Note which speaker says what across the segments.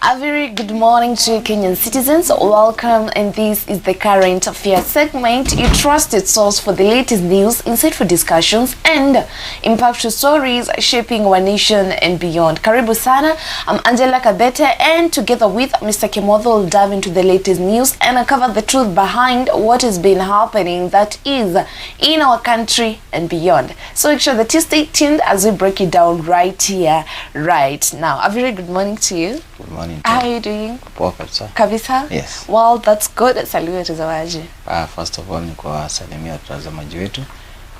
Speaker 1: A very good morning to Kenyan citizens. Welcome, and this is the Current Affairs segment, your trusted source for the latest news, insightful discussions, and impactful stories shaping our nation and beyond. Karibu sana. I'm Angela Kabete, and together with Mr. Kimotho, we'll dive into the latest news and uncover the truth behind what has been happening that is in our country and beyond. So make sure that you stay tuned as we break it down right here, right now. A very good morning to you.
Speaker 2: Good morning.
Speaker 1: How are you doing?
Speaker 2: Poa kabisa.
Speaker 1: Kabisa?
Speaker 2: Yes.
Speaker 1: Well, that's good. Saluti watazamaji.
Speaker 2: First of all ni kuwasalimia watazamaji wetu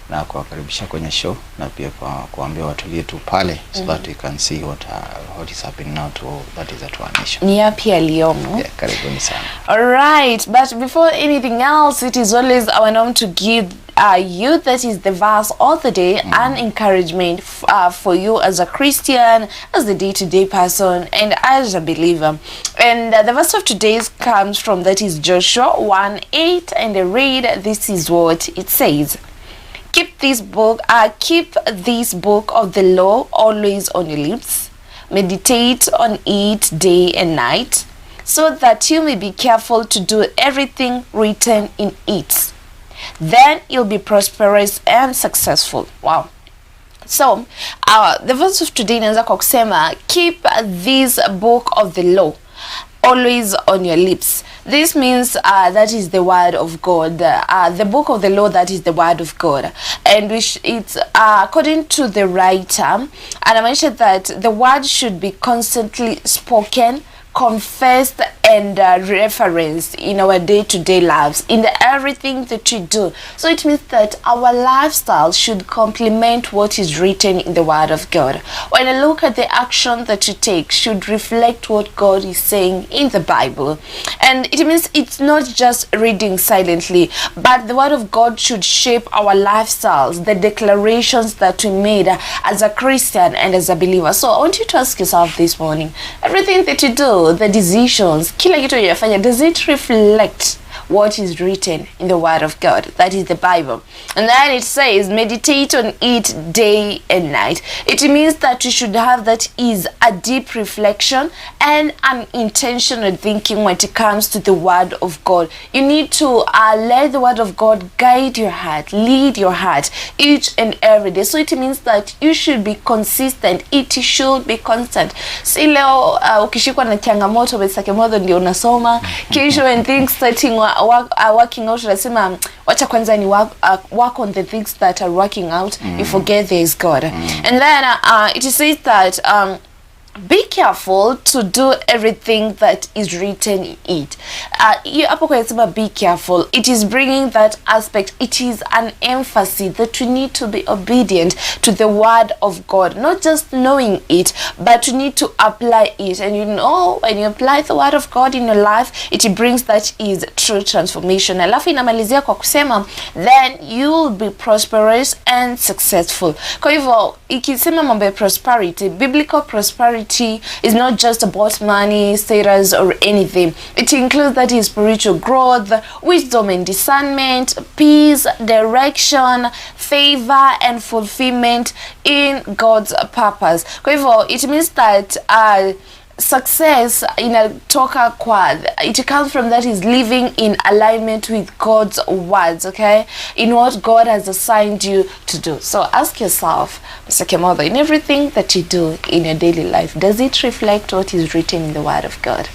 Speaker 2: na kuwakaribisha kwenye show na pia kuambia watulie tu pale so that we can see what is happening now to that is at our nation.
Speaker 1: Ni yapi yaliyomo?
Speaker 2: Yeah, karibuni sana.
Speaker 1: All right, but before anything else, it is always our norm to give you, that is the verse of the day, an encouragement for you as a Christian, as the day-to-day person, and as a believer. And the verse of today comes from, that is Joshua 1:8, and I read, this is what it says. Keep this book of the law always on your lips. Meditate on it day and night, so that you may be careful to do everything written in it. Then you'll be prosperous and successful. Wow. So, the verse of today inaanza kwa kusema, keep this book of the law always on your lips. This means that is the word of God. The book of the law, that is the word of God. And it's according to the writer, and I mentioned that the word should be constantly spoken, confessed, and referenced in our day-to-day lives, in everything that we do. So it means that our lifestyle should complement what is written in the word of God. When I look at the action that you take, should reflect what God is saying in the Bible. And it means it's not just reading silently, but the word of God should shape our lifestyles, the declarations that we made as a Christian and as a believer. So I want you to ask yourself this morning, everything that you do, the decisions, kila kitu unafanya, does it reflect what is written in the word of God, that is the Bible? And then it says, meditate on it day and night. It means that you should have, that is a deep reflection and an intentional thinking when it comes to the word of God. You need to let the word of God guide your heart, lead your heart each and every day. So it means that you should be consistent. It should be constant. Si leo ukishikwa na changamoto Mr. Kimotho ndio unasoma, kesho when things starting working out, unasema wacha kwanza ni work on the things that are working out. You forget there is God. And then it says that be careful to do everything that is written in it. Hapo kwa sema be careful, it is bringing that aspect. It is an emphasis that we need to be obedient to the word of God, not just knowing it, but you need to apply it. And you know, when you apply the word of God in your life, it brings that is true transformation. Alafu inamalizia kwa kusema, then you will be prosperous and successful. Kwa hivyo ikisema mambo ya prosperity, biblical prosperity is not just about money, status, or anything. It includes that is spiritual growth, wisdom and discernment, peace, direction, favor, and fulfillment in God's purpose. Kwa hivyo, it means that success inatoka kwa, it comes from that is living in alignment with God's words, okay, in what God has assigned you to do. So ask yourself, Mr. Kimotho, in everything that you do in your daily life, does it reflect what is written in the word of God?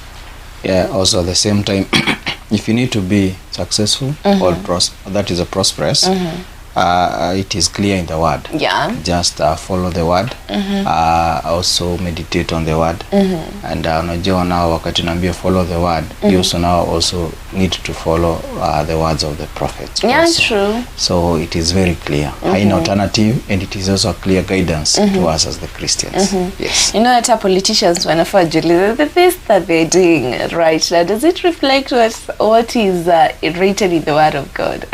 Speaker 2: Yeah, also at the same time, if you need to be successful or that is a prosperous, it is clear in the word.
Speaker 1: Yeah.
Speaker 2: Just follow the word. Also meditate on the word. And unajua now wakati naambia follow the word, you also now also need to follow the words of the prophets.
Speaker 1: Yeah,
Speaker 2: also.
Speaker 1: true.
Speaker 2: So it is very clear. Haina alternative, and it is also a clear guidance to us as the Christians. Yes.
Speaker 1: You know, hata politicians wanafaa jiulize, the things that they're doing right now, does it reflect what is written in the word of God?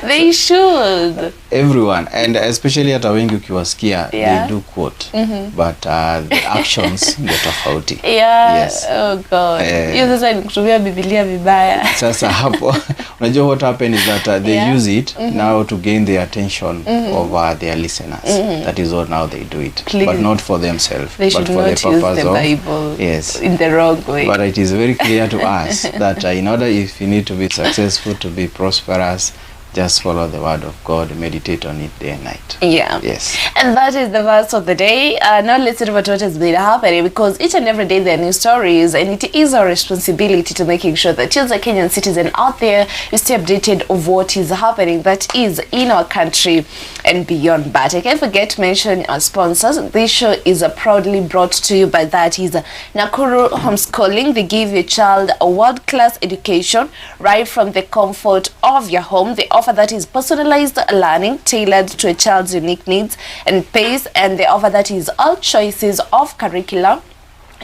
Speaker 1: They should.
Speaker 2: Everyone, and especially hata wengi ukiwasikia, they do quote, but the actions ndio tofauti.
Speaker 1: Yeah.
Speaker 2: Yes.
Speaker 1: Oh God. Hiyo sasa ni kutumia Biblia kufuatilia vibaya.
Speaker 2: Sasa hapo unajua what happened is that they use it now to gain the attention of their listeners. That is what now they do it.
Speaker 1: Please.
Speaker 2: But not for themselves,
Speaker 1: They
Speaker 2: but
Speaker 1: should
Speaker 2: for
Speaker 1: not
Speaker 2: the
Speaker 1: use
Speaker 2: purpose
Speaker 1: the
Speaker 2: of
Speaker 1: Bible
Speaker 2: yes,
Speaker 1: in the wrong way.
Speaker 2: but it is very clear to us that in order, if you need to be successful, to be prosperous, just follow the word of God, meditate on it day and night.
Speaker 1: Yeah.
Speaker 2: Yes.
Speaker 1: And that is the verse of the day. Now let's talk about what has been happening, because each and every day there are new stories, and it is our responsibility to making sure that you as a Kenyan citizen out there, you stay updated of what is happening that is in our country and beyond. But I can't forget to mention our sponsors. This show is proudly brought to you by that is Nakuru Homeschooling. They give your child a world-class education right from the comfort of your home. They offer that is personalized learning tailored to a child's unique needs and pace, and the offer that is all choices of curriculum.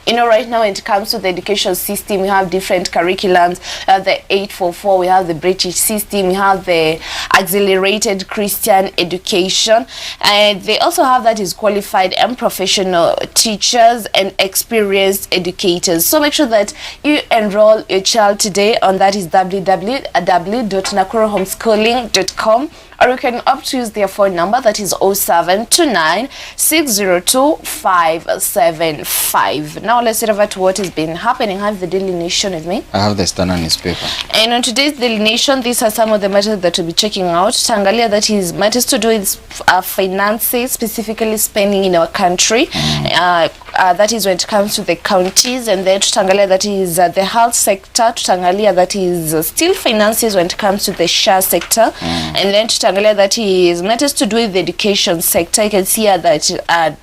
Speaker 1: You know, right now when it comes to the education system, we have different curriculums. We have the 844, we have the British system, we have the accelerated Christian education, and they also have that is qualified and professional teachers and experienced educators. So make sure that you enroll your child today on that is www.nakuruhomeschooling.com, or you can opt to use their phone number that is 0729 602 575. Now let's get over to what has been happening. I have the Daily Nation with me.
Speaker 2: I have the Standard newspaper.
Speaker 1: And on today's Daily Nation, these are some of the matters that we'll be checking out. Tangalia, that is matters to do with finances, specifically spending in our country. That is when it comes to the counties. And then Tangalia, that is the health sector. Tangalia, that is still finances when it comes to the share sector. And then Tangalia, that is matters to do with the education sector. You can see here that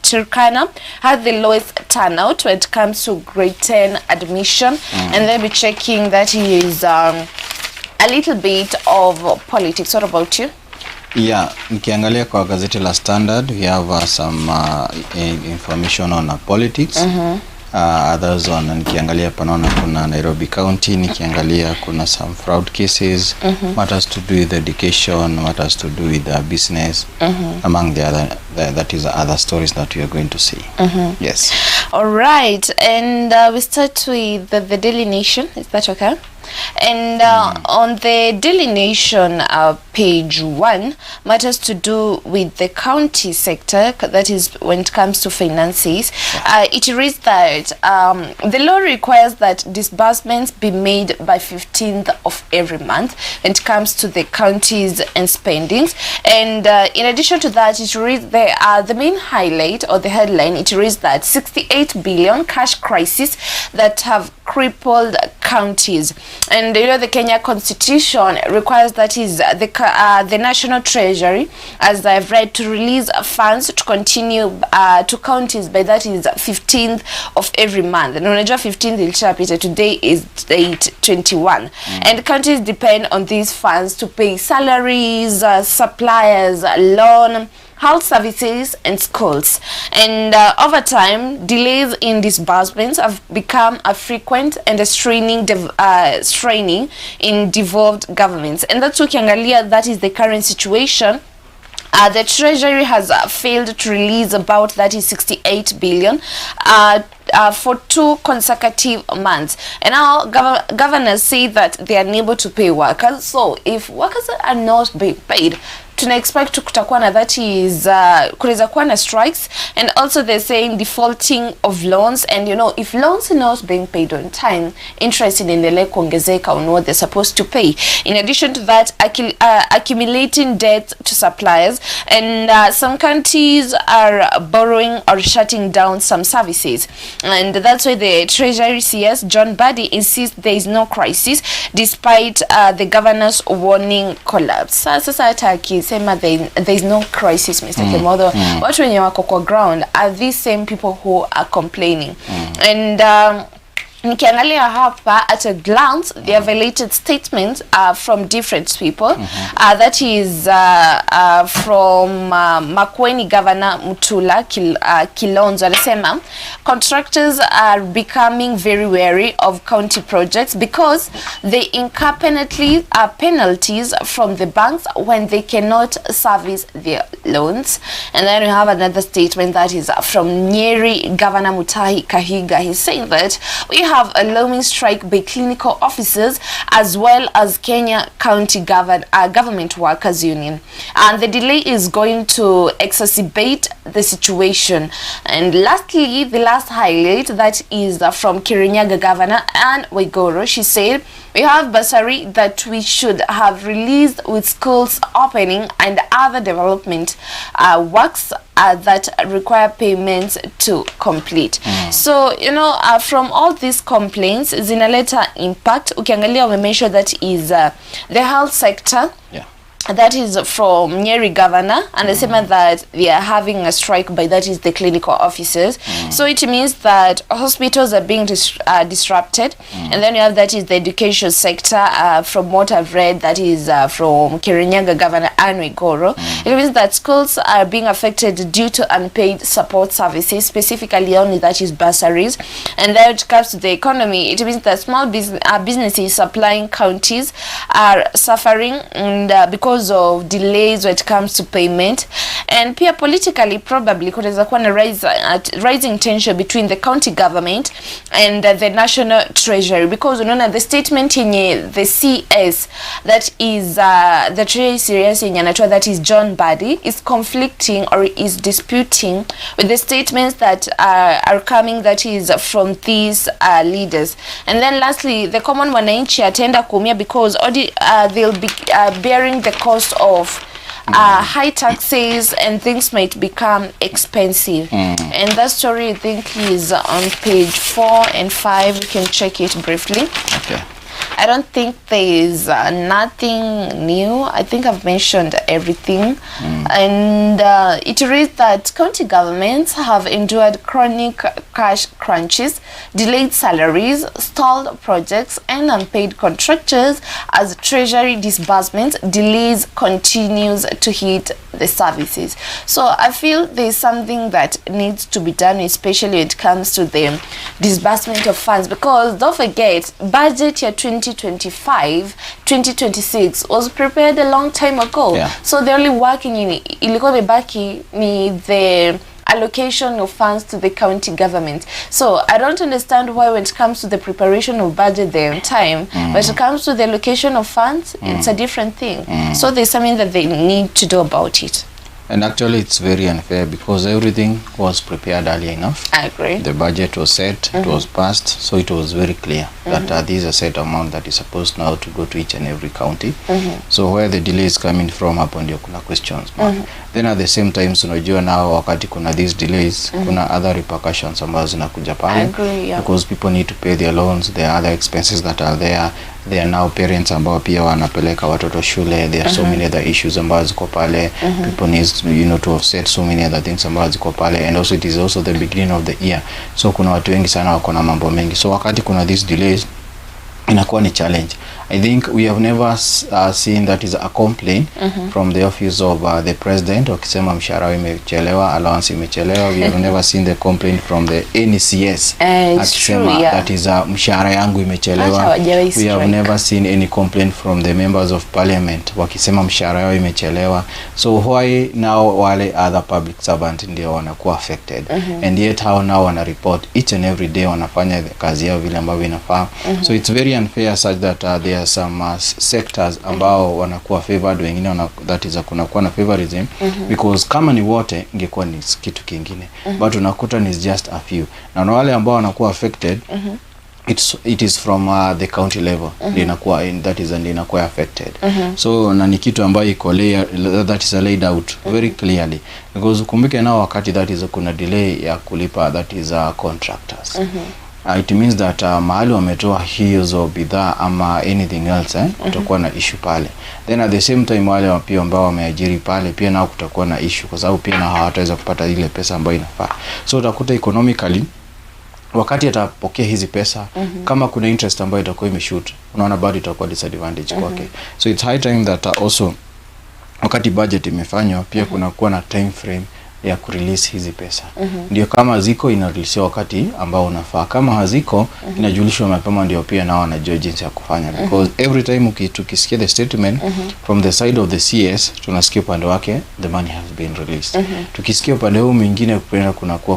Speaker 1: Turkana had the lowest turnout when it comes to grade 10 admission. And then we're checking that is a little bit of politics. What about you?
Speaker 2: Yeah, nikiangalia kwa gazeti la Standard, we have some information on politics. Others on, nikiangalia panaona kuna Nairobi County, nikiangalia kuna some fraud cases, matters to do with education, matters to do with business, among the other, that is other stories that we are going to see. Yes.
Speaker 1: All right, and we start with the Daily Nation. Is that okay? And on the Daily Nation page 1, matters to do with the county sector, that is when it comes to finances. It reads that the law requires that disbursements be made by 15th of every month when it comes to the counties and spendings. And in addition to that, it reads the main highlight or the headline, it reads that 68 billion cash crisis that have crippled counties. And you know, the Kenya Constitution requires that is the National Treasury, as I've read, to release funds to continue to counties by that is 15th of every month. And unajua 15th ilishapita, today is date 21. And counties depend on these funds to pay salaries, suppliers, loan, health services and schools. And over time, delays in disbursements have become a frequent and a straining in devolved governments. And that's ukiangalia, that is the current situation. The Treasury has failed to release about that is 68 billion for 2 consecutive months. And now governors say that they are unable to pay workers. So if workers are not being paid, tuna expect kutakuwa na that is kunaweza kuwa na strikes. And also they're saying defaulting of loans, and you know, if loans are not being paid on time, interest inaendelea kuongezeka on what they're supposed to pay. In addition to that, accumulating debt to suppliers, and some countries are borrowing or shutting down some services. And that's why the Treasury CS John Bahati insists there is no crisis despite the governor's warning collapse. Sasa hata sema there is no crisis, Mr. Kimotho. Watu wenye wako kwa ground are these same people who are complaining. And nikiangalia hapa at a glance, the evaluated statements from different people. That is from Makueni Governor Mutula Kilonzo. Anasema contractors are becoming very wary of county projects because they incur penalties from the banks when they cannot service their loans. And then we have another statement that is from Nyeri Governor Mutahi Kahiga. He's saying that we have a looming strike by clinical officers as well as Kenya County Government Workers Union. And the delay is going to exacerbate the situation. And lastly, the last highlight, that is from Kirinyaga Governor Anne Waiguru. She said, we have bursary that we should have released with schools opening and other development works that require payments to complete. So, you know, from all these complaints, zinaleta impact. Ukiangalia umemensure that is the health sector. Yeah. That is from Nyeri governor, and they say that they are having a strike by, that is, the clinical officers. So it means that hospitals are being disrupted. And then you have, that is, the education sector, from what I've read, that is from Kirinyaga Governor Anne Waiguru. It means that schools are being affected due to unpaid support services, specifically only, that is, bursaries. And then it comes to the economy, it means that small businesses supplying counties are suffering, and because of delays when it comes to payment. And pia politically, probably kunaweza kuwa na rising tension between the county government and the national treasury, because unaona the statement yenye the CS, that is the treasury serious yenye anatoa, that is John Bahati, is conflicting or is disputing with the statements that are coming, that is from these leaders. And then lastly, the common wananchi atenda kuumia because they'll be bearing the cost of high taxes, and things might become expensive. And that story, I think, is on page 4 and 5. You can check it briefly. Okay. I don't think there is nothing new. I think I've mentioned everything. And it reads that county governments have endured chronic cash crunches, delayed salaries, stalled projects, and unpaid contractors as treasury disbursements delays continues to hit the services. So I feel there's something that needs to be done, especially when it comes to the disbursement of funds, because don't forget, budget year 2025-2026 was prepared a long time ago. So they're only working in ilikuwa imebaki ni the allocation of funds to the county government. So I don't understand why when it comes to the preparation of budget they're on time, but when it comes to the allocation of funds, it's a different thing. So there's something that they need to do about it.
Speaker 2: And actually it's very unfair because everything was prepared early enough.
Speaker 1: I agree.
Speaker 2: The budget was set, it was passed, so it was very clear that this is a set amount that is supposed now to go to each and every county. So where the delay is coming from, hapo ndio kuna questions. Then at the same time, unajua now wakati kuna these delays, kuna other repercussions ambazo zinakuja pale. Because people need to pay their loans, there are other expenses that are there. There are now parents ambao pia wanapeleka watoto shule. There are so many other issues ambazo ziko pale. People needs, you know, to offset so many other things ambazo ziko pale, and also it is also the beginning of the year. So kuna watu wengi sana wako na mambo mengi. So wakati kuna these delays, inakuwa ni challenge. I think we have never seen that is a complaint from the office of the president wakisema mshahara imechelewa, allowance imechelewa. We have never seen the complaint from the NCS akisema that is mshahara yangu imechelewa. We have never seen any complaint from the members of parliament wakisema mshahara yao imechelewa. So why now wale other public servant ndio wanakuwa affected? And yet how now wana report each and every day, wanafanya kazi yao vile ambavyo inafaa. So it's very unfair such that there are some sectors ambao wanakuwa favored, wengine that is kunakuwa na favorism, because kama ni wote ingekuwa ni kitu kingine, but unakuta ni just a few, na wale ambao wanakuwa affected it is from the county level inakuwa that is and inakuwa affected. So na ni kitu ambayo iko that is laid out very clearly, because ukumbuke nao wakati that is kuna delay ya kulipa that is contractors. It means that mahali wametoa hizo bidhaa ama anything else kutakuwa na issue pale. Then at the same time wale pia ambao wameajiri pale pia nao kutakuwa na issue, kwa sababu pia na hawataweza kupata ile pesa ambayo inafaa. So utakuta economically wakati atapokea hizi pesa, kama kuna interest ambayo itakuwa imeshoot, unaona bado itakuwa disadvantage kwake. So it's high time that also wakati budget imefanywa pia kuna kuwa na time frame ya kurelease hizi pesa. Ndio kama ziko inarelease wakati ambao unafaa, kama haziko inajulishwa mapema, ndio pia nao wanajua jinsi ya kufanya. Because every time tukisikia the statement from the side of the CS, tunasikia upande wake the money has been released. Tukisikia upande huu mwingine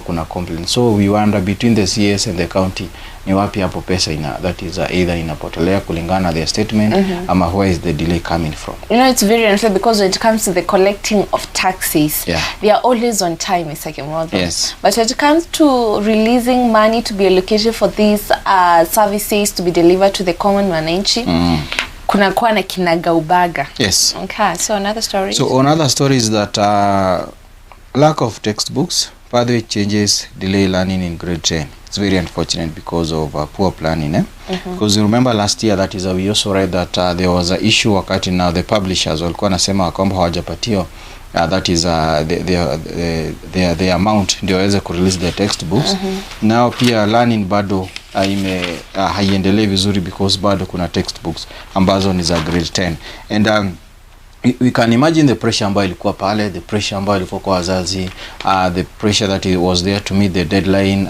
Speaker 2: kuna complaint. So we wonder between the CS and the county ni wapi hapo pesa that is either inapotelea kulingana na their statement ama where is the delay coming from.
Speaker 1: You know, it's very unfair because when it comes to the collecting of taxes, they are always on time, Mr. Kimotho.
Speaker 2: Yes.
Speaker 1: But when it comes to releasing money to be allocated for these services to be delivered to the common mananchi, kuna kuwa na kinagaubaga.
Speaker 2: Yes.
Speaker 1: Okay, so another story.
Speaker 2: So another story is that lack of textbooks, pathway changes, delay learning in grade 10. It's very unfortunate because of poor planning. Because you remember last year, that is we also read that there was an issue wakati now the publishers walikuwa nasema kwamba hawajapatio that is the amount ndio waweze ku release the textbooks. Now pia learning bado haiendelee vizuri because bado kuna textbooks ambazo ni za grade 10. And we can imagine the pressure ambayo ilikuwa pale, the pressure ambayo ilikuwa kwa wazazi, the pressure that it was there to meet the deadline,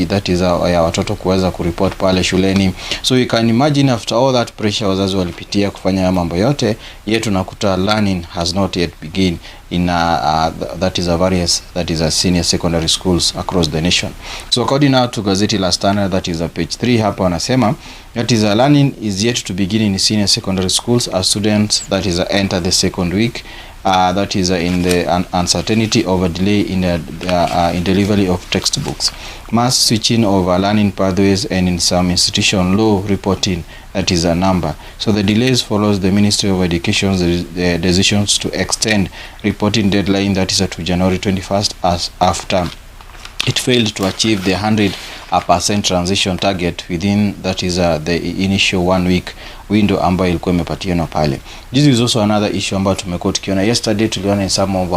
Speaker 2: that is ya watoto kuweza kureport pale shuleni. So you can imagine after all that pressure wazazi walipitia kufanya mambo yote, yet tunakuta learning has not yet begin in that is a senior secondary schools across the nation. So according now to Gazeti la Standard, that is page 3, hapa wanasema that is learning is yet to begin in senior secondary schools as students that is enter the second week. That is in the uncertainty of a delay in delivery of textbooks, mass switching of learning pathways, and in some institution low reporting, that is a number. So the delays follows the Ministry of Education's decisions to extend reporting deadline, that is to January 21st, as after it failed to achieve the 100% transition target within, that is the initial 1 week window ambayo ilikuwa imepatiana pale. This is also another issue ambayo tumekuwa tukiona. Yesterday tuliona in some of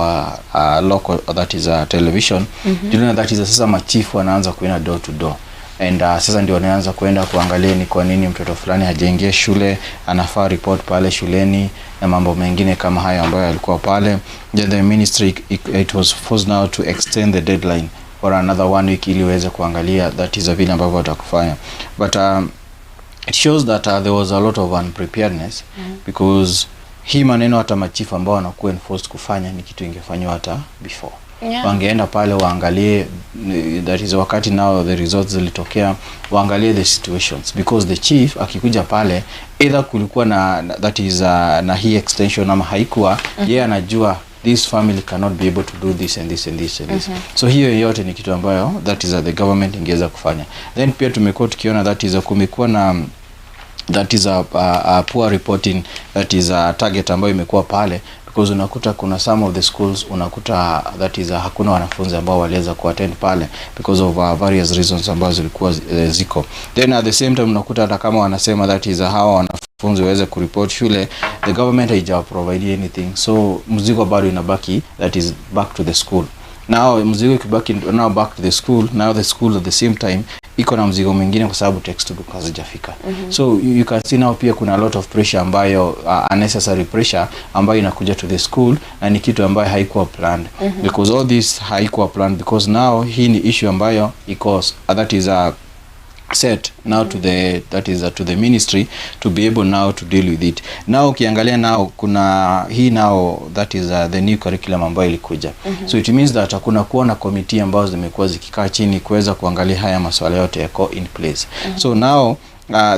Speaker 2: local, that is television, tuliona that is sasa machifu wanaanza kuenda door to door. And sasa ndio wanaanza kuenda kuangalia ni kwa nini mtoto fulani hajaingia shule, anafaa report pale shuleni na mambo mengine kama hayo ambayo yalikuwa pale. The ministry it was forced now to extend the deadline for another 1 week ili waweze kuangalia that is vile ambavyo watakufanya. But it shows that there was a lot of unpreparedness because hii maneno hata machifu ambao wanakuwa enforced kufanya ni kitu ingefanywa hata before. Wangeenda pale waangalie, that is wakati now the results zilitokea, waangalie the situations, because the chief akikuja pale either kulikuwa na that is na hii extension ama haikuwa, yeye anajua this family cannot be able to do this and this and this and this. So hiyo yote ni kitu ambayo that is the government ingeweza kufanya. Then pia tumekuwa tukiona that is kumekuwa na that is a poor reporting, that is a target ambayo imekuwa pale, because unakuta kuna some of the schools unakuta that is hakuna wanafunzi ambao waliweza kuattend pale because of various reasons ambazo zilikuwa ziko. Then at the same time unakuta hata kama wanasema that is hawa wanafunzi waweze kureport shule, the government haija provide anything, so mzigo bado inabaki that is back to the school. Now mzigo ikibaki now back to the school, now the school at the same time iko na mzigo mwingine kwa sababu textbook hazijafika. So you can see now pia kuna a lot of pressure ambayo unnecessary pressure ambayo inakuja to the school, na ni kitu ambayo haikuwa planned, because all this haikuwa planned, because now hii ni issue ambayo iko that is set now to the that is to the ministry to be able now to deal with it. Now ukiangalia now kuna hii now that is the new curriculum ambayo ilikuja. So it means that hakuna kuona committee ambazo zimekuwa zikikaa chini kuweza kuangalia haya masuala yote yako in place. So now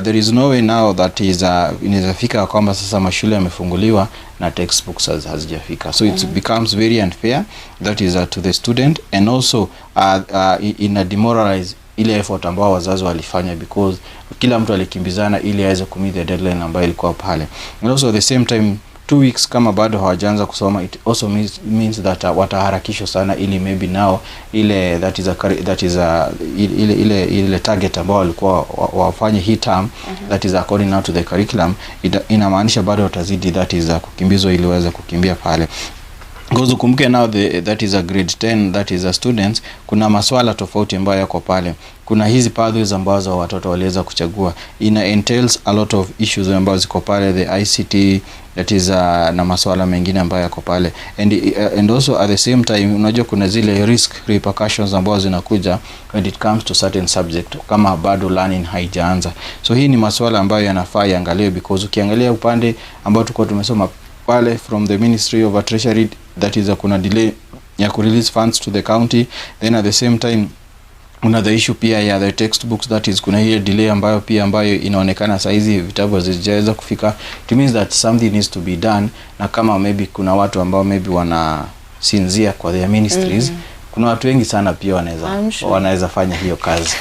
Speaker 2: there is no way now that is inawezafika kwamba sasa mashule yamefunguliwa na textbooks hazijafika. So it becomes very unfair, that is to the student, and also in a demoralize ile effort ambao wazazi walifanya, because kila mtu alikimbizana ili aweze kumit the deadline ambayo ilikuwa pale. And also at the same time 2 weeks kama bado hawajaanza kusoma, it also means that wataharakishwa sana ili maybe now ile ile target ambao walikuwa wafanye hii term, that is according now to the curriculum, inamaanisha bado watazidi that is kukimbizwa ili waweze kukimbia pale. Because ukumbuke now that is a grade 10, that is a students, kuna maswala tofauti ambayo yako pale. Kuna hizi pathways ambazo watoto waliweza kuchagua, entails a lot of issues ambazo ziko pale, the ICT, that is na maswala mengine ambayo yako pale, and also at the same time unajua kuna zile risk repercussions ambazo zinakuja when it comes to certain subject kama bado learning haijaanza. So hii ni maswala ambayo yanafaa yaangaliwe, because ukiangalia upande ambao tulikuwa tumesoma pale from the Ministry of Treasury, that is kuna delay ya ku release funds to the county. Then at the same time Una the issue pia ya the textbooks, that is kuna hiyo delay ambayo inaonekana saizi vitabu hazijaweza kufika. It means that something needs to be done, na kama maybe kuna watu ambao maybe wana sinzia kwa their ministries, kuna watu wengi sana pia wanaweza fanya hiyo kazi.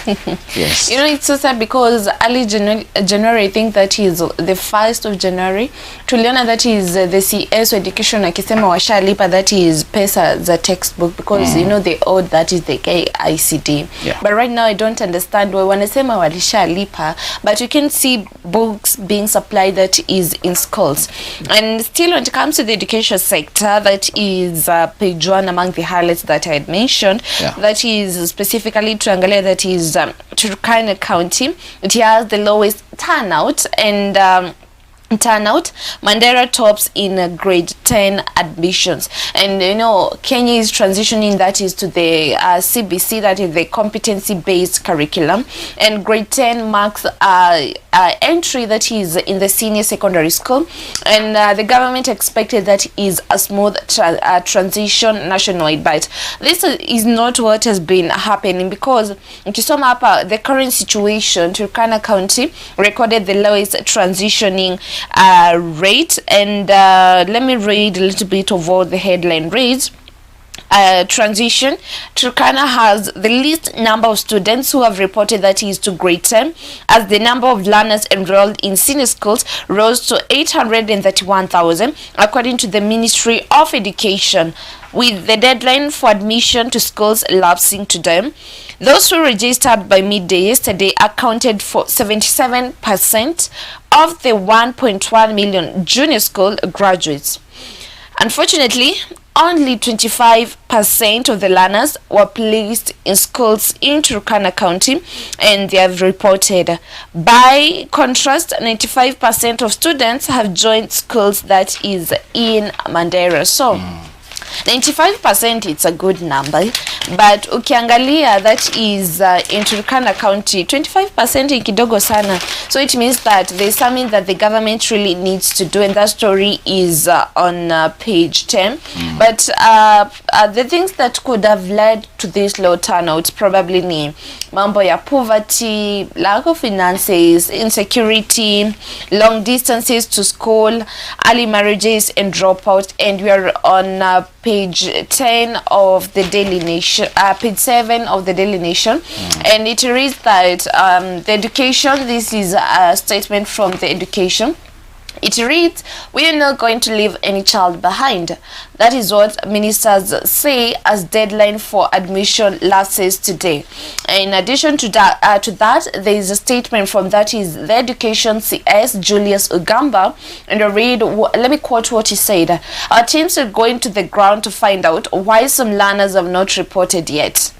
Speaker 2: Yes.
Speaker 1: You know, it's so sad because early January, I think that is the 1st of January, tuliona that is the CS education akisema washalipa that is pesa za textbook because you know they owed that is the KICD.
Speaker 2: Yeah.
Speaker 1: But right now I don't understand why wanasema walishalipa, but you can see books being supplied that is in schools. And still when it comes to the education sector, that is page 1 among the highlights that I had mentioned. Yeah. That is specifically Tuangalia, that is Turkana County. It has the lowest turnout, and Mandera tops in grade 10 admissions. And you know, Kenya is transitioning, that is to the CBC, that is the competency based curriculum, and grade 10 marks entry that is in the senior secondary school, and the government expected that is a smooth transition nationwide, but this is not what has been happening, because ukisoma hapa the current situation, Turkana County recorded the lowest transitioning rate, and let me read a little bit of what the headline reads. Transition, Turkana has the least number of students who have reported that is to grade 10, as the number of learners enrolled in senior schools rose to 831,000 according to the Ministry of Education, with the deadline for admission to schools lapsing today. Those who registered by midday yesterday accounted for 77% of the 1.1 million junior school graduates. Unfortunately, only 25% of the learners were placed in schools in Turkana County, and they have reported. By contrast, 95% of students have joined schools that is in Mandera. So 95%, it's a good number, but ukiangalia that is in Turkana County, 25% in kidogo sana. So it means that there's something that the government really needs to do, and that story is on page 10. But the things that could have led to this low turnout probably ni mambo ya poverty, lack of finances, insecurity, long distances to school, early marriages and dropout. And we are on page 10 of the Daily Nation, page 7 of the Daily Nation, and it reads that the education, this is a statement from the education. It reads, "We are not going to leave any child behind." That is what ministers say as deadline for admission lapses today. In addition to that, there is a statement from that is the Education CS Julius Ugamba, and I read. Let me quote what he said. "Our teams are going to the ground to find out why some learners have not reported yet.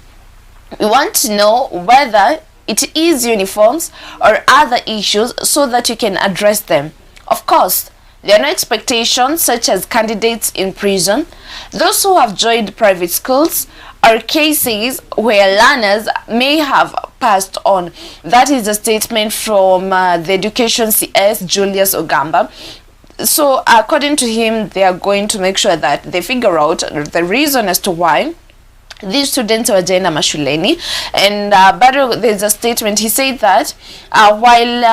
Speaker 1: We want to know whether it is uniforms or other issues so that you can address them. Of course, there are no expectations such as candidates in prison, those who have joined private schools, or cases where learners may have passed on." That is a statement from the Education CS Julius Ogamba. So according to him, they are going to make sure that they figure out the reason as to why these students were jaina mashuleni. And but there's a statement. He said that while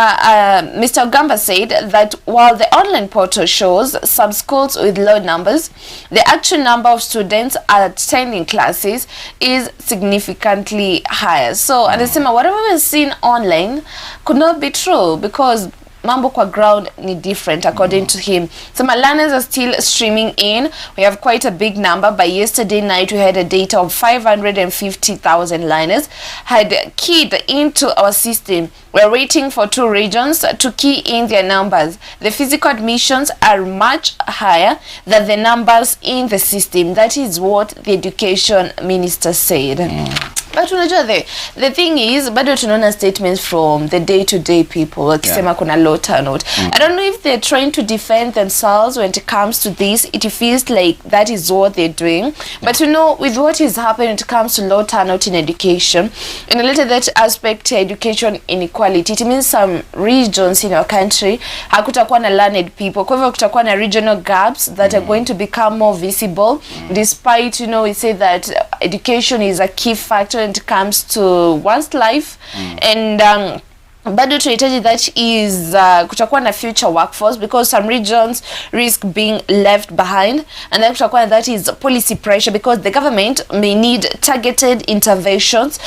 Speaker 1: Mr. Ogamba said that while the online portal shows some schools with low numbers, the actual number of students attending classes is significantly higher. So anasema whatever we've seen online could not be true, because mambo kwa ground ni different according to him. Some learners are still streaming in. We have quite a big number. By yesterday night, we had a data of 550,000 learners had keyed into our system. We're waiting for 2 regions to key in their numbers. The physical admissions are much higher than the numbers in the system. That is what the education minister said. But unajua the thing is, bado tunaona statements from the day-to-day people wakisema kuna low turnout. I don't know if they're trying to defend themselves when it comes to this. It feels like that is what they're doing. But you know, with what is happening when it comes to low turnout in education, in a little that aspect education inequality, it means some regions in our country hakutakuwa na learned people. Kwa hivyo kutakuwa na regional gaps that are going to become more visible, despite, you know, we say that education is a key factor when it comes to one's life. And bado tunahitaji that is kutakuwa na future workforce, because some regions risk being left behind, and then kutakuwa that is policy pressure, because the government may need targeted interventions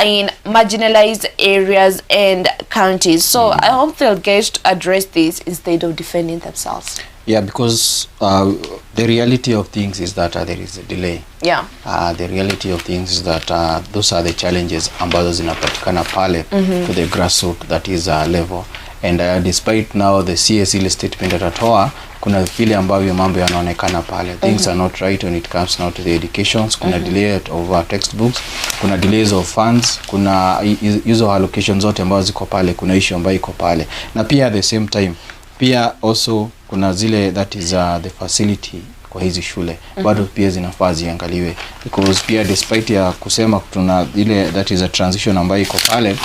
Speaker 1: in marginalized areas and counties. So I hope they'll get to address this instead of defending themselves.
Speaker 2: Yeah, because the reality of things is that there is a delay.
Speaker 1: Yeah.
Speaker 2: The reality of things is that those are the challenges ambazo zinapatikana pale to the grassroots, that is level. And despite now the CS ile statement atatoa, kuna vile ambavyo mambo yanaonekana pale. Things are not right when it comes now to the educations. Kuna delay of textbooks, kuna delays of funds, kuna hizo allocations zote ambazo ziko pale, kuna issue ambayo iko pale. Na pia at the same time, pia also kuna zile that is the facility kwa hizi shule bado pia zinafaa ziangaliwe, because pia despite ya kusema tuna ile that is a transition ambayo iko pale,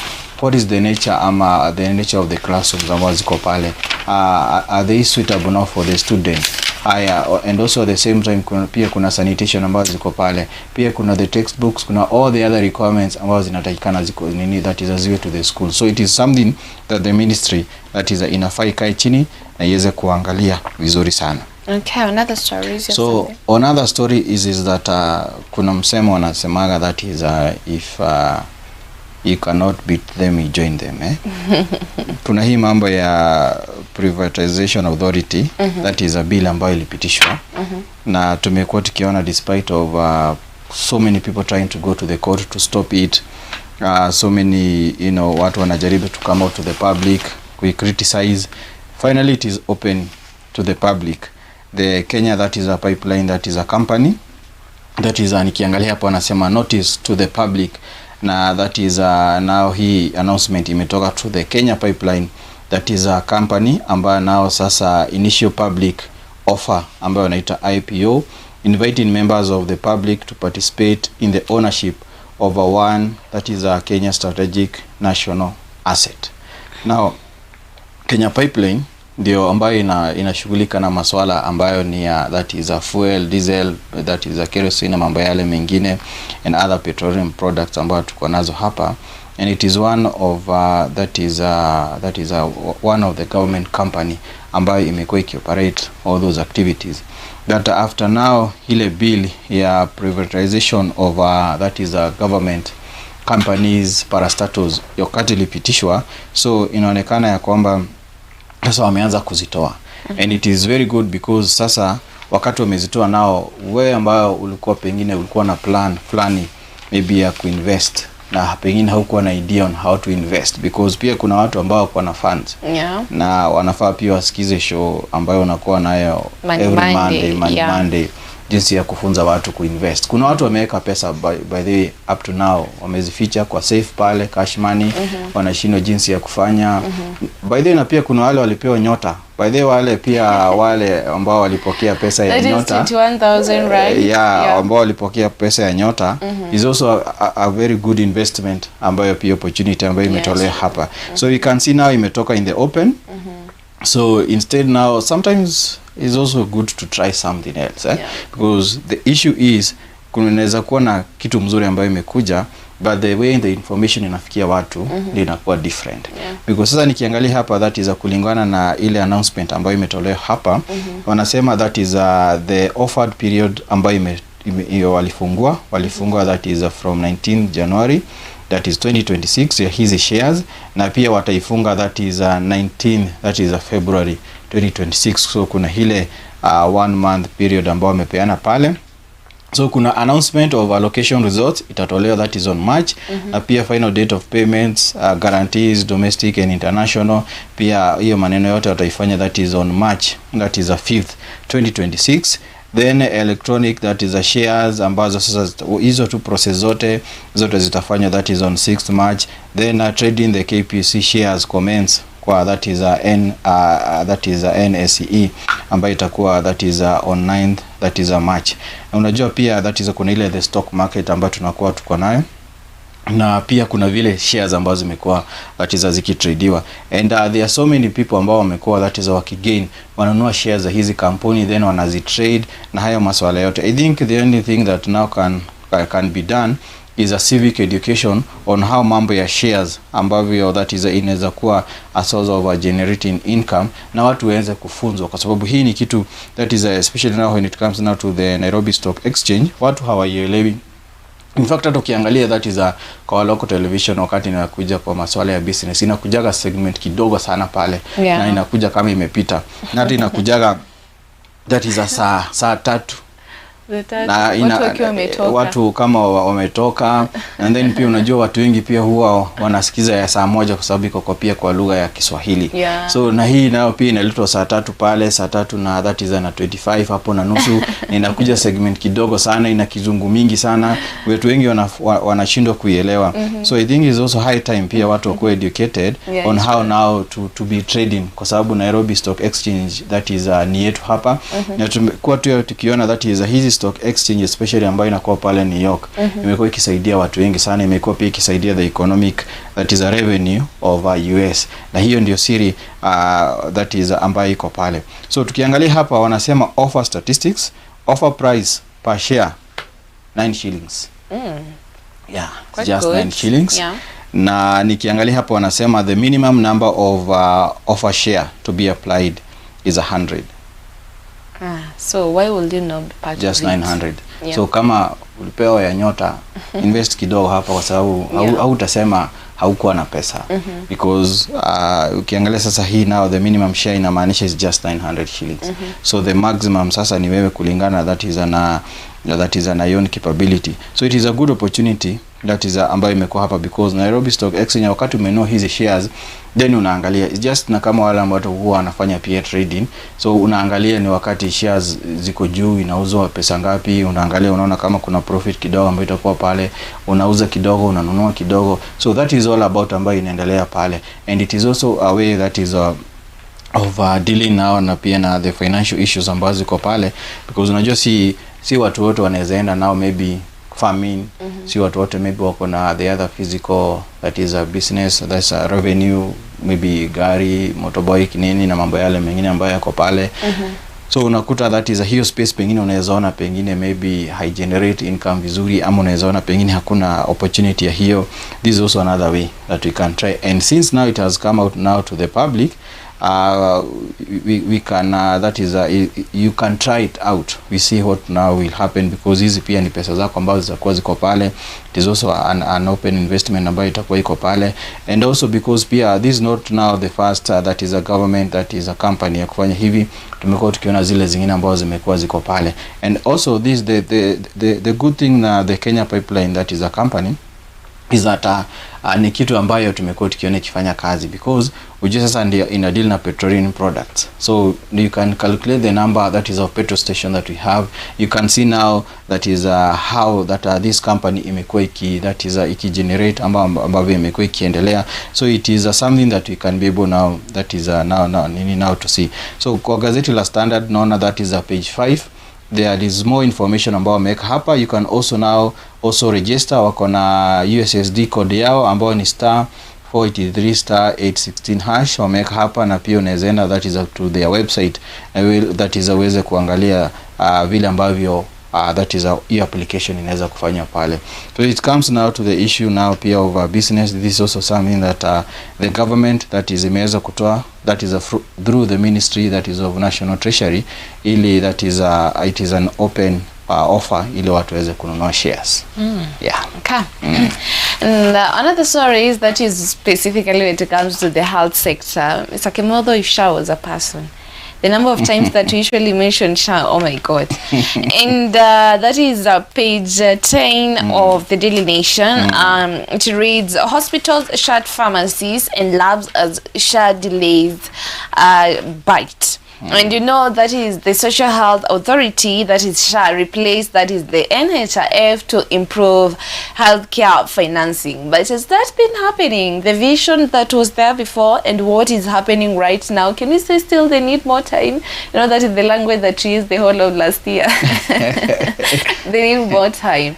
Speaker 2: what is the nature ama the nature of the classrooms ambazo ziko pale, are they suitable now for the student? And also at the same time kuna sanitation ambazo ziko pale, pia kuna the textbooks, kuna all the other requirements ambazo zinatakikana ziko nini that is aziwe to the school. So it is something that the ministry that is inafaa ikae chini na iweze kuangalia vizuri sana.
Speaker 1: Okay, another story is
Speaker 2: so another story is that kuna msemo wanasemaga that is if you cannot beat them, you join them, Kuna hii mambo ya privatization authority, that is a bill ambayo ilipitishwa, na tumekuwa tukiona despite of so many people trying to go to the court to stop it, so many watu wanajaribu to come out to the public, we criticize, finally it is open to the public. The Kenya, that is a pipeline, that is a company, that is nikiangalia hapo anasema notice to the public, na that is now hii announcement imetoka to the Kenya pipeline, that is a company ambayo now sasa initial public offer ambayo inaita IPO, inviting members of the public to participate in the ownership of one that is a Kenya strategic national asset. Now Kenya pipeline ndio ambayo inashughulika na masuala ambayo ni that is a fuel, diesel, that is a kerosene, mambo yale mengine and other petroleum products ambayo tuko nazo hapa, and it is one of that is one of the government company ambayo imekuwa ikioperate all those activities. That after now ile bill ya privatization of that is a government companies parastatus wakati ilipitishwa, so inaonekana ya kwamba sasa wameanza kuzitoa. And it is very good because sasa wakati wamezitoa nao, wewe ambao ulikuwa pengine ulikuwa na plan fulani maybe ya kuinvest na pengine haukuwa na idea on how to invest, because pia kuna watu ambao wako na funds, na wanafaa pia wasikize show ambayo unakuwa nayo every Monday jinsi ya kufunza watu kuinvest. Kuna watu wameweka pesa by the way up to now wamezificha kwa safe pale cash money, wanashindwa jinsi ya kufanya. By the way, na pia kuna wale walipewa nyota. By the way, wale pia wale ambao walipokea pesa ya nyota 21,000, right? Ambao walipokea pesa ya nyota is also a very good investment ambayo pia opportunity ambayo imetolewa hapa. So we can see now imetoka in the open. So instead now sometimes it's also good to try something else, because the issue is kunaweza kuwa na kitu mzuri ambayo imekuja, but the way the information inafikia watu inakuwa different. Because sasa nikiangalia hapa that is kulingana na ile announcement ambayo imetolewa hapa, wanasema that is the offered period ambayo walifungua that is from 19 January that is 2026 ya hizi shares, na pia wataifunga that is 19 that is February 2026. So kuna ile 1 month period ambao wamepeana pale. So kuna announcement of allocation results itatolewa that is on March, na pia final date of payments, guarantees domestic and international, pia hiyo maneno yote wataifanya that is on March that is 5th 2026. Then electronic that is shares ambazo sasa hizo tu process zote zitafanywa that is on 6th March. Then trading the KPC shares commence kwa that is NSE ambayo itakuwa that is on 9th that is March. Na unajua pia that is kuna ile the stock market ambayo tuko nayo, na pia kuna vile shares ambazo zimekuwa that is zikitradiwa, and there are so many people ambao wamekuwa that is wakigain, wananunua shares za hizi kampuni then wanazitrade na hayo masuala yote. I think the only thing that now can be done is a civic education on how mambo ya shares ambavyo that is inaweza kuwa a source of generating income, na watu waanze kufunzwa, kwa sababu hii ni kitu that is especially now when it comes now to the Nairobi Stock Exchange, watu hawaielewi. In fact, hata ukiangalia that is kwa local television, wakati inakuja kwa masuala ya business, inakujaga segment kidogo sana pale, na inakuja kama imepita, na hata inakujaga that is saa 3 na watu kama wametoka and then pia unajua watu wengi pia huwa wanasikiza ya saa 1 kwa sababu iko pia kwa lugha ya Kiswahili. So na hii nayo pia inaletwa saa 3 pale, saa 3 na that is na 25 hapo na nusu inakuja segment kidogo sana, ina kizungu mingi sana, watu wengi wanashindwa kuielewa. So I think is also high time pia watu wako educated on how now to be trading, kwa sababu Nairobi Stock Exchange that is ni yetu hapa, na tumekuwa tukiona that is hizi stock exchange especially ambayo inakuwa pale New York, imekuwa ikisaidia watu wengi sana, imekuwa pia ikisaidia the economic that is a revenue of US, na hiyo ndio siri that is ambayo iko pale. So tukiangalia hapa wanasema offer statistics, offer price per share 9 shillings. Just 9 shillings. Na nikiangalia hapa wanasema the minimum number of offer share to be applied is 100.
Speaker 1: So why will you not part
Speaker 2: just 900? So kama ulipewa ya nyota, invest kidogo hapa, kwa sababu hautasema haukuwa na pesa, because ukiangalia sasa hii now the minimum share inamaanisha is just 900 shillings. So the maximum sasa ni wewe kulingana that is an own capability. So it is a good opportunity that is ambayo imekuwa hapa, because Nairobi Stock Exchange wakati umenunua hizi shares then unaangalia it's just na kama wale ambao huwa wanafanya pia trading, so unaangalia ni wakati shares ziko juu inauzwa pesa ngapi, unaangalia unaona kama kuna profit kidogo ambayo itakuwa pale, unauza kidogo unanunua kidogo. So that is all about ambayo inaendelea pale, and it is also a way that is of dealing now na pia na the financial issues ambazo ziko pale, because unajua si watu wote wanaweza enda now maybe farming, si watu wote maybe wako na the other physical that is a business, that's a revenue, maybe gari, motorbike nini na mambo yale mengine ambayo yako pale. So unakuta that is a hiyo space pengine unaweza ona pengine maybe high generate income vizuri, ama unaweza ona pengine hakuna opportunity ya hiyo. This is also another way that we can try, and since now it has come out now to the public, we can that is you can try it out, we see what now will happen, because hizi pia ni pesa zako ambazo zitakuwa ziko pale. It is also an open investment ambayo itakuwa iko pale, and also because pia this is not now the first that is a government that is a company ya kufanya hivi, tumekuwa tukiona zile zingine ambazo zimekuwa ziko pale. And also this the good thing na the Kenya Pipeline that is a company is that ni kitu ambayo tumekuwa tukiona kifanya kazi, because ujue sasa ndio ina deal na petroleum products. So you can calculate the number that is of petrol station that we have. You can see now that is how that this company imekuwa that is ikigenerate ambavyo imekuwa ikiendelea. So it is something that we can be able now that is now to see. So kwa gazeti la Standard naona that is page 5. There is more information ambao wameweka hapa. You can also now register, wako na USSD code yao ambao ni *483*816# wameweka hapa, na pia unaenda that is to their website, that is aweze kuangalia vile ambavyo that is your application inaweza kufanya pale. So it comes now to the issue now pia of business. This is also something that the government that is imeweza kutoa, that is through the ministry that is of National Treasury, ili that is it is an open offer ili watu waweze kununua shares.
Speaker 1: Okay. And another story is that is specifically when it comes to the health sector. Mr. Kimotho, if Sha was a person, the number of times that we usually mention Sha, oh my God. And that is page 10 of the Daily Nation. It reads, hospitals shut pharmacies and labs as Sha delays bite. And you know that is the Social Health Authority, that is SHA, replaced that is the NHIF to improve healthcare financing. But has that been happening? The vision that was there before and what is happening right now, can we say still they need more time? You know, that is the language that we used the whole of last year. They need more time.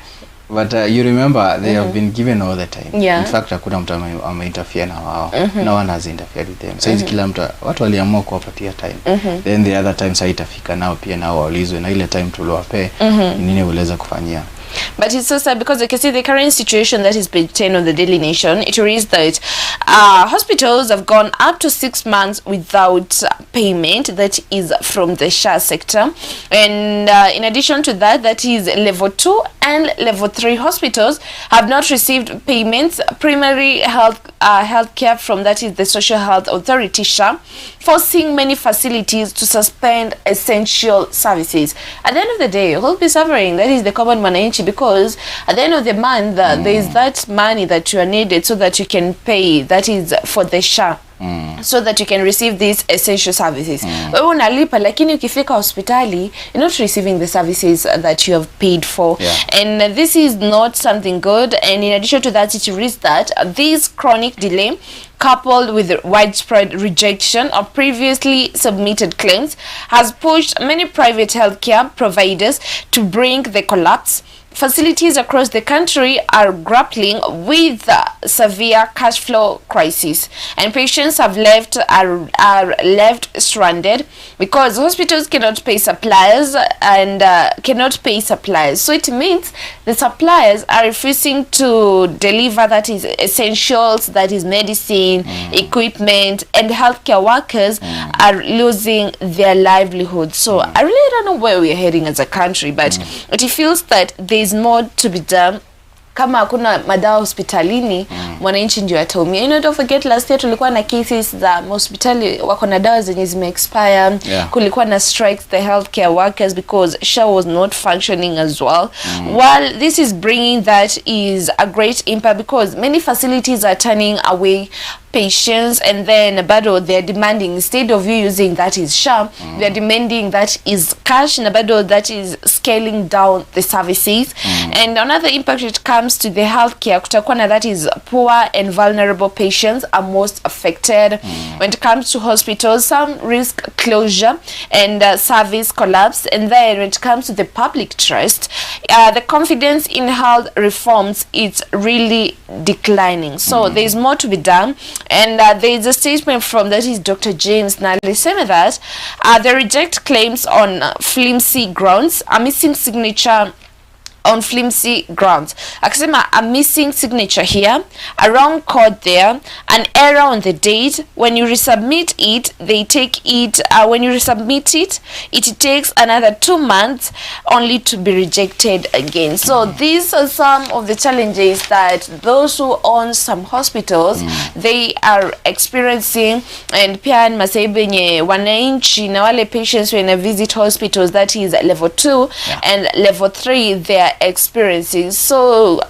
Speaker 2: But you remember they have been given all the time. In fact, hakuna mtu ameinterfere na wao. No one has interfered with them. So kila mtu, watu waliamua kuwapatia time. Then the other times haitafika nao pia nao waulizwe na ile time tuliwape nini uweza kufanyia.
Speaker 1: But it's so sad because you can see the current situation that is page 10 of the Daily Nation. It reads that hospitals have gone up to 6 months without payment, that is from the SHA sector. And in addition to that, that is level 2 and level 3 hospitals have not received payments. Primary health care from, that is the Social Health Authority SHA, forcing many facilities to suspend essential services. At the end of the day, who will be suffering? That is the common mananchi, because at the end of the month, there is that money that you are needed so that you can pay, that is for the SHA. So that you can receive these essential services. Wewe unalipa lakini ukifika hospitali you're not receiving the services that you have paid for. And this is not something good. And in addition to that, it reads that this chronic delay coupled with widespread rejection of previously submitted claims has pushed many private healthcare providers to brink the collapse. Facilities across the country are grappling with severe cash flow crisis, and patients are left stranded because hospitals cannot pay suppliers and cannot pay suppliers. So it means the suppliers are refusing to deliver, that is essentials, that is medicine, equipment, and healthcare workers are losing their livelihood. So I really don't know where we are heading as a country, but it feels that there is more to be done. Kama hakuna madawa hospitalini, mwananchi ndio ataumia. You know, don't forget last year tulikuwa na cases za hospitali wako na dawa zenye zime expire. Kulikuwa na strikes the healthcare workers because SHA was not functioning as well. While this is bringing that is a great impact because many facilities are turning away patients, and then bado they're demanding, instead of you using that is SHA, they're demanding that is cash, and bado that is scaling down the services. And another impact it comes to the healthcare, kutakuwa na that is poor and vulnerable patients are most affected. When it comes to hospitals, some risk closure and service collapse. And then when it comes to the public trust, the confidence in health reforms is really declining. So there is more to be done. And there is a statement from, that is Dr. James Nally, saying that they reject claims on flimsy grounds, a missing signature on flimsy grounds. Akisema a missing signature here, a wrong code there, an error on the date. When you resubmit it, they take it, when you resubmit it, it takes another 2 months only to be rejected again. So these are some of the challenges that those who own some hospitals they are experiencing. And pia masebenye wananchi na wale patients when they visit hospitals, that is level 2 and level 3, they are experiencing. So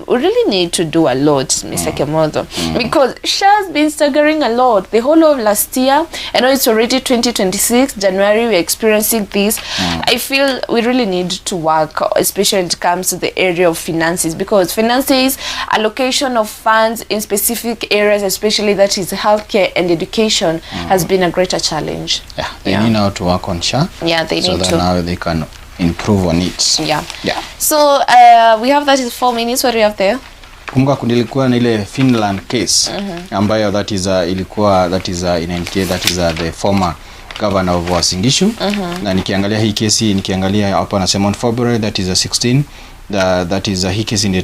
Speaker 1: we really need to do a lot, Mr. Kimotho, because SHA has been staggering a lot the whole of last year. I know it's already 2026 January, we're experiencing this. I feel we really need to work, especially when it comes to the area of finances, because finances, allocation of funds in specific areas, especially that is healthcare and education, has been a greater challenge.
Speaker 2: They need now to work on SHA.
Speaker 1: They
Speaker 2: so
Speaker 1: need
Speaker 2: that
Speaker 1: to
Speaker 2: now they can improve on it.
Speaker 1: So we have, that is 4 minutes. What do you have there?
Speaker 2: Kumbuka kulikuwa na ile Finland case ambayo that is ilikuwa that is in indicate that is the former governor of Uasin Gishu. Na nikiangalia hii kesi, nikiangalia hapa anasema on February that is 16 that is hii kesi ndio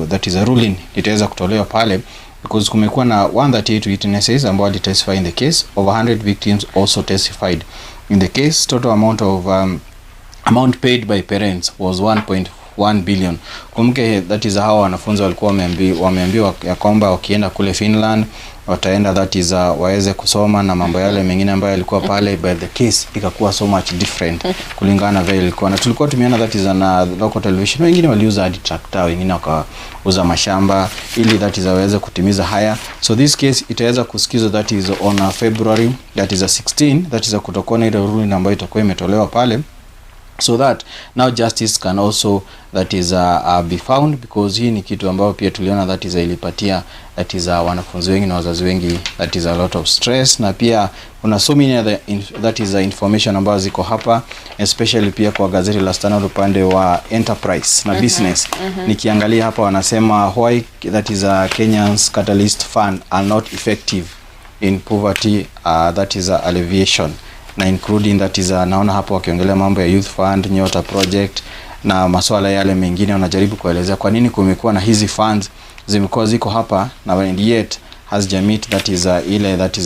Speaker 2: that is a ruling itaweza kutolewa pale, because kumekuwa na 138 witnesses ambao testify in the case. Over 100 victims also testified in the case. Total amount of amount paid by parents was 1.1 billion. Kumbuke that is how wanafunzi walikuwa wameambiwa ya kwamba wakienda kule Finland wataenda that is waweze kusoma na mambo yale mengine ambayo yalikuwa pale, but the case ikakuwa so much different kulingana na vile ilikuwa. Na tulikuwa tumeona that is na local television, wengine waliuza hadi tractor, wengine wakauza mashamba ili that is waweze kutimiza haya. So this case itaweza kusikizwa that is on February that is 16, that is kutokuwa na ile ruling ambayo itakuwa imetolewa pale, so that now justice can also that is be found, because hii ni kitu ambayo pia tuliona that is ilipatia that is wanafunzi wengi na wazazi wengi that is a lot of stress. Na pia kuna so many other that is information ambazo ziko hapa, especially pia kwa gazeti la Standard upande wa enterprise na business. Nikiangalia hapa wanasema why that is Kenya's Catalyst Fund are not effective in poverty that is alleviation, na including that is naona hapo wakiongelea mambo ya youth fund, Nyota project, na masuala yale mengine. Wanajaribu kuelezea kwa nini kumekuwa na hizi funds zimekuwa ziko hapa na yet has meet that is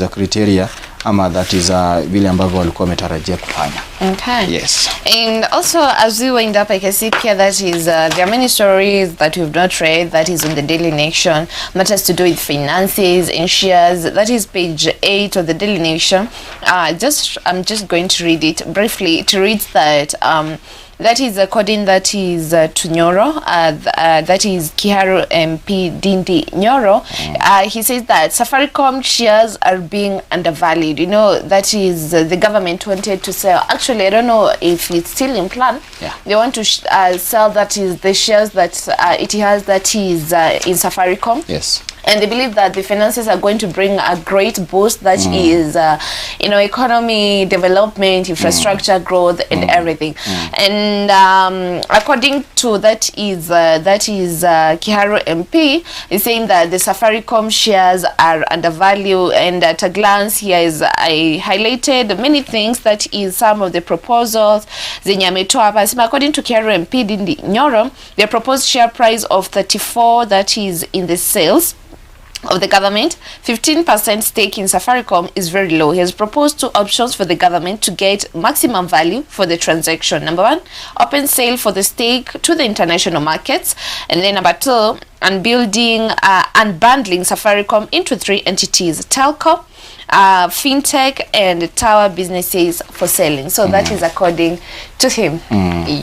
Speaker 2: a criteria ama that is vile ambavyo walikuwa wametarajia kufanya.
Speaker 1: Okay.
Speaker 2: Yes.
Speaker 1: And also, as we wind up, I can see here that is there are many stories that we've not read that is on the Daily Nation, matters to do with finances and shares. That is page 8 of the Daily Nation. I'm just going to read it briefly. It reads that that is according to NURU, that is Kiharu MP Dindi NURU. He says that Safaricom shares are being undervalued. You know, that is the government wanted to sell. Actually, I don't know if it's still in plan.
Speaker 2: Yeah.
Speaker 1: They want to sell that is the shares that it has that is in Safaricom.
Speaker 2: Yes.
Speaker 1: And they believe that the finances are going to bring a great boost that is, you know, economy development, infrastructure growth, and everything. And according to that is Kiharu MP is saying that the Safaricom shares are undervalued. And at a glance here is I highlighted many things that is some of the proposals. According to Kiharu MP Dindi NURU, the proposed share price of 34 that is in the sales of the government, 15% stake in Safaricom is very low. He has proposed 2 options for the government to get maximum value for the transaction. Number 1, open sale for the stake to the international markets. And then number 2, unbundling Safaricom into 3 entities: telco, fintech, and tower businesses for selling. So that is according to him.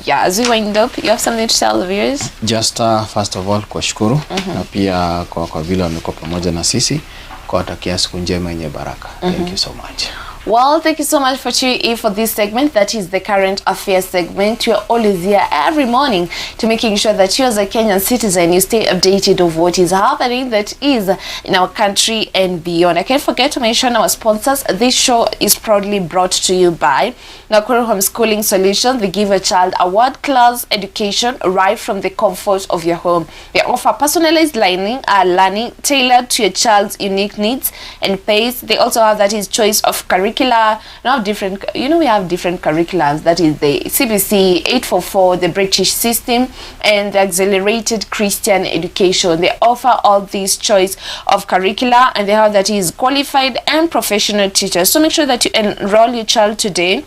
Speaker 1: Yeah, as we wind up, you have something to tell the viewers?
Speaker 2: Just first of all, kushukuru na pia kwa vile wamekuwa pamoja na sisi, kwa watakia siku njema yenye baraka. Thank you so much.
Speaker 1: Well, thank you so much for tuning in for this segment. That is the current affairs segment. You're always here every morning to making sure that you as a Kenyan citizen, you stay updated of what is happening that is in our country and beyond. I can't forget to mention our sponsors. This show is proudly brought to you by Nakuru Homeschooling Solutions. They give a child a world-class education right from the comfort of your home. They offer personalized learning tailored to your child's unique needs and pace. They also have that is choice of curriculum. Now different, you know, we have different curriculums. That is the CBC 844, the British system, and the accelerated Christian education. They offer all these choice of curricula, and they have that is qualified and professional teachers. So make sure that you enroll your child today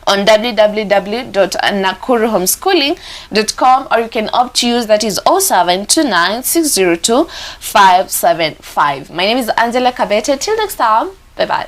Speaker 1: on www.nakuruhomeschooling.com, or you can opt to use that is 0729602575. My name is Angela Kabete. Till next time, bye bye.